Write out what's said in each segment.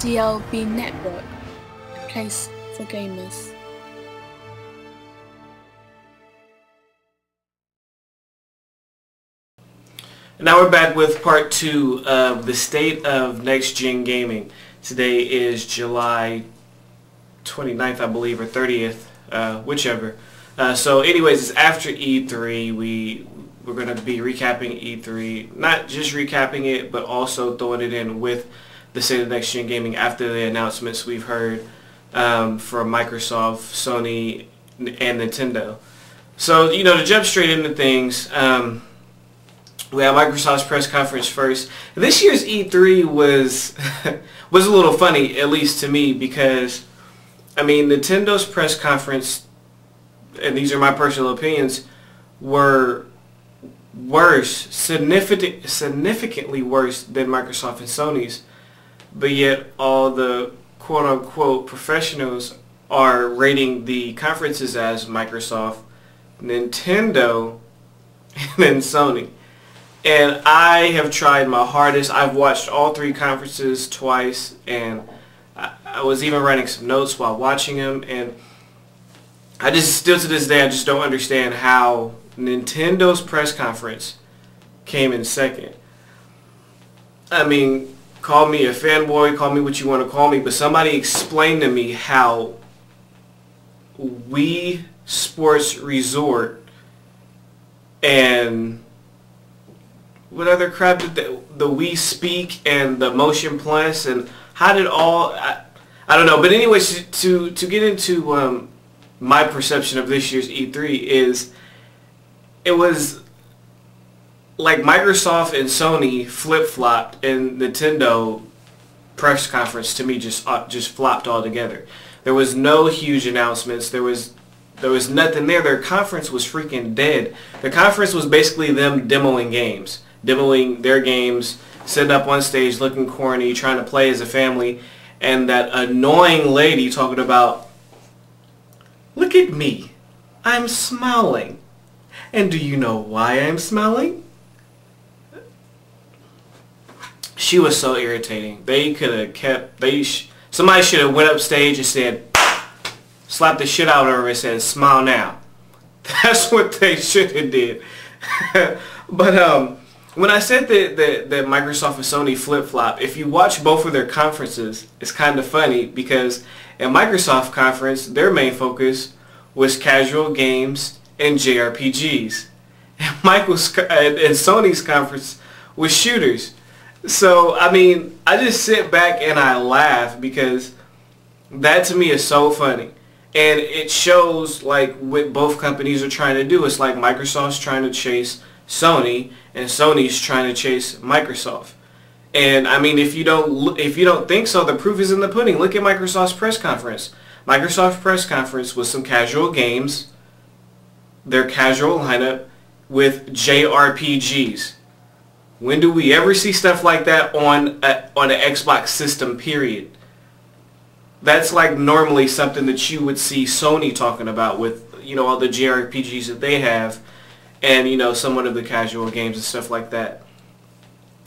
DLB Network, a place for gamers. Now we're back with part 2 of the state of next-gen gaming. Today is July 29th, I believe, or 30th, whichever. So anyways, it's after E3. We're going to be recapping E3. Not just recapping it, but also throwing it in with the state of next-gen gaming after the announcements we've heard from Microsoft, Sony, and Nintendo. So, you know, to jump straight into things, we have Microsoft's press conference first. This year's E3 was was a little funny, at least to me, because, I mean, Nintendo's press conference, and these are my personal opinions, were worse, significantly worse than Microsoft and Sony's, but yet all the quote-unquote professionals are rating the conferences as Microsoft, Nintendo, and then Sony. And I have tried my hardest. I've watched all 3 conferences twice, and I was even writing some notes while watching them, and still to this day, I just don't understand how Nintendo's press conference came in second. I mean, call me a fanboy, call me what you want to call me, but somebody explain to me how Wii Sports Resort and what other crap did the Wii Speak and the Motion Plus, and how did all I don't know. But anyways, to get into my perception of this year's E3 is it was like Microsoft and Sony flip-flopped, and Nintendo press conference to me just flopped altogether. There was no huge announcements. There was nothing there. Their conference was freaking dead. The conference was basically them demoing their games, sitting up on stage looking corny, trying to play as a family, and that annoying lady talking about, look at me, I'm smiling. And do you know why I'm smiling? She was so irritating. They could have kept, somebody should have went up stage and said, slapped the shit out of her and said, smile now. That's what they should have did. But when I said that Microsoft and Sony flip-flop, if you watch both of their conferences, it's kind of funny because at Microsoft conference, their main focus was casual games and JRPGs. And Sony's conference was shooters. So, I mean, I just sit back and I laugh because that to me is so funny. And it shows like what both companies are trying to do. It's like Microsoft's trying to chase Sony and Sony's trying to chase Microsoft. And I mean, if you don't think so, the proof is in the pudding. Look at Microsoft's press conference. Microsoft's press conference was some casual games, their casual lineup with JRPGs. When do we ever see stuff like that on an Xbox system, period? That's like normally something that you would see Sony talking about with, you know, all the JRPGs that they have, and, you know, somewhat of the casual games and stuff like that.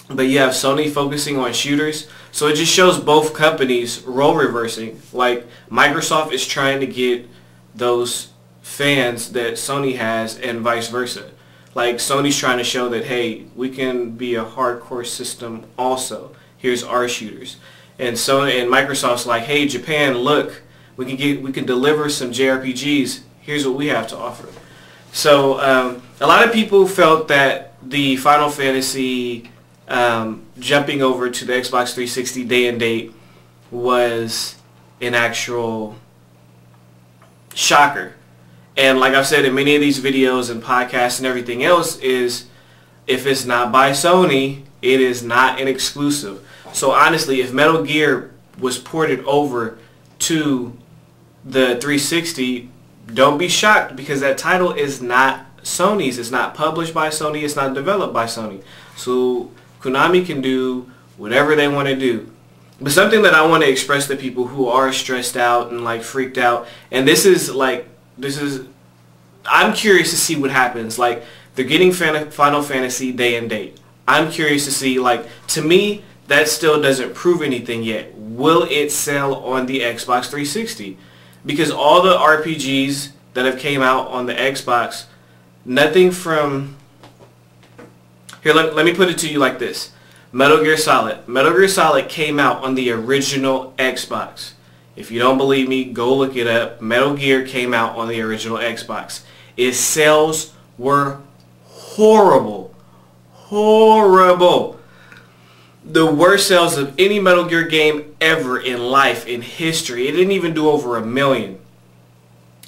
But you have Sony focusing on shooters, so it just shows both companies role reversing. Like, Microsoft is trying to get those fans that Sony has and vice versa. Like, Sony's trying to show that, hey, we can be a hardcore system also. Here's our shooters. And Sony and Microsoft's like, hey, Japan, look, we can deliver some JRPGs. Here's what we have to offer. So a lot of people felt that the Final Fantasy jumping over to the Xbox 360 day and date was an actual shocker. And like I've said in many of these videos and podcasts and everything else, is if it's not by Sony, it is not an exclusive. So honestly, if Metal Gear was ported over to the 360, don't be shocked, because that title is not Sony's. It's not published by Sony. It's not developed by Sony. So Konami can do whatever they want to do. But something that I want to express to people who are stressed out and like freaked out, and I'm curious to see what happens. Like, they're getting Final Fantasy day and date. I'm curious to see, like, to me, that still doesn't prove anything yet. Will it sell on the Xbox 360? Because all the RPGs that have came out on the Xbox, nothing from... Here, let me put it to you like this. Metal Gear Solid. Metal Gear Solid came out on the original Xbox. If you don't believe me, go look it up. Metal Gear came out on the original Xbox. Its sales were horrible. Horrible. The worst sales of any Metal Gear game ever in life, in history. It didn't even do over 1 million.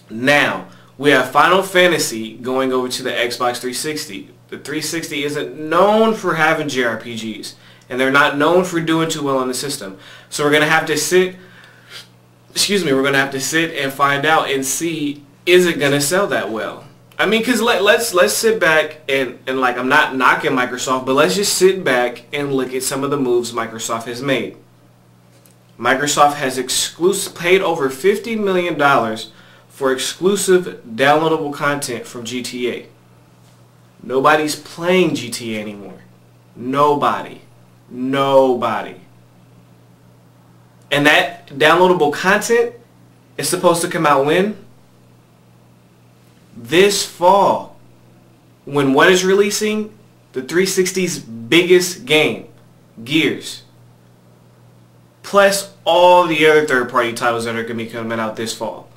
Now, we have Final Fantasy going over to the Xbox 360. The 360 isn't known for having JRPGs, and they're not known for doing too well on the system. So we're going to have to sit, we're going to have to sit and find out and see, is it going to sell that well? I mean, because let's sit back and like, I'm not knocking Microsoft, but let's just sit back and look at some of the moves Microsoft has made. Microsoft has paid over $50 million for exclusive downloadable content from GTA. Nobody's playing GTA anymore. Nobody. Nobody. And that downloadable content is supposed to come out when? This fall. When what is releasing? The 360's biggest game, Gears. Plus all the other third-party titles that are going to be coming out this fall.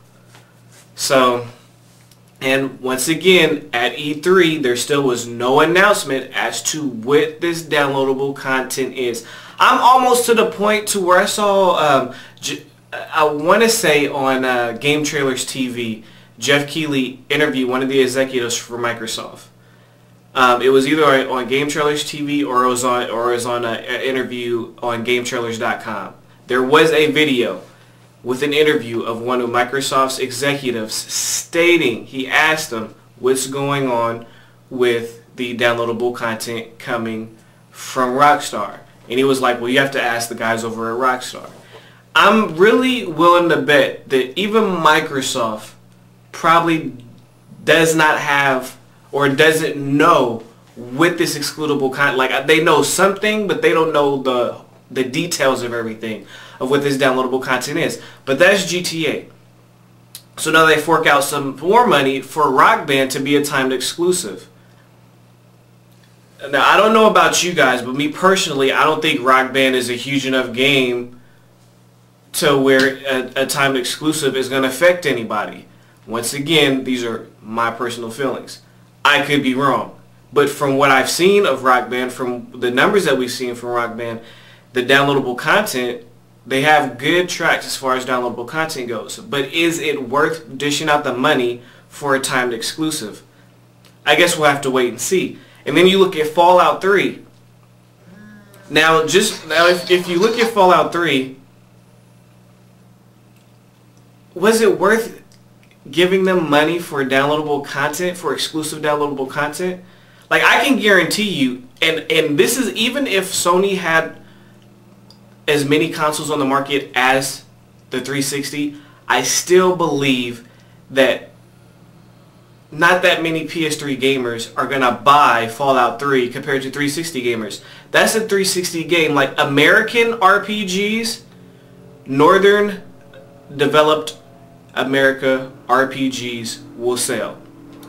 So, and once again, at E3, there still was no announcement as to what this downloadable content is. I'm almost to the point to where I saw, I want to say on Game Trailers TV, Jeff Keighley interviewed one of the executives for Microsoft. It was either on Game Trailers TV or it was on an interview on GameTrailers.com. There was a video with an interview of one of Microsoft's executives stating, he asked them what's going on with the downloadable content coming from Rockstar. And he was like, well, you have to ask the guys over at Rockstar. I'm really willing to bet that even Microsoft probably does not have or doesn't know what this excludable content, like they know something, but they don't know the details of everything of what this downloadable content is. But that's GTA. So now they fork out some more money for Rock Band to be a timed exclusive. Now, I don't know about you guys, but me personally, I don't think Rock Band is a huge enough game to where a timed exclusive is going to affect anybody. Once again, these are my personal feelings. I could be wrong. But from what I've seen of Rock Band, from the numbers that we've seen from Rock Band, the downloadable content, they have good tracks as far as downloadable content goes. But is it worth dishing out the money for a timed exclusive? I guess we'll have to wait and see. And then you look at Fallout 3. Now, if you look at Fallout 3, was it worth giving them money for downloadable content, for exclusive downloadable content? Like, I can guarantee you, and this is even if Sony had as many consoles on the market as the 360, I still believe that not that many PS3 gamers are going to buy Fallout 3 compared to 360 gamers. That's a 360 game. Like, American RPGs, Northern developed America RPGs will sell.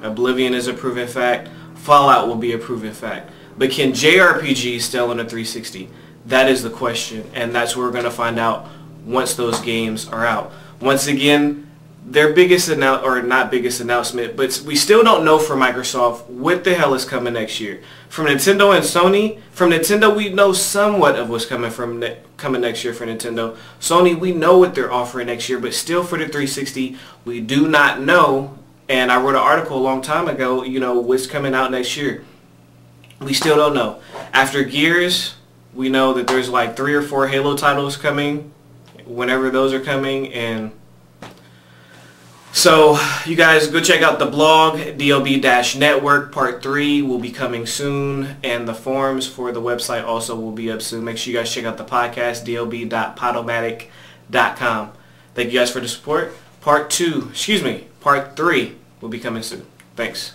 Oblivion is a proven fact. Fallout will be a proven fact. But can JRPGs sell on a 360? That is the question, and that's what we're going to find out once those games are out. Once again, their biggest announcement, but we still don't know for Microsoft what the hell is coming next year. From Nintendo and Sony, from Nintendo we know somewhat of what's coming coming next year for Nintendo. Sony, we know what they're offering next year, but still for the 360, we do not know. And I wrote an article a long time ago, you know, what's coming out next year. We still don't know. After Gears, we know that there's like 3 or 4 Halo titles coming, whenever those are coming, and so you guys go check out the blog, DLB-Network Part 3 will be coming soon, and the forums for the website also will be up soon. Make sure you guys check out the podcast, dlb.podomatic.com. Thank you guys for the support. Part 3 will be coming soon. Thanks.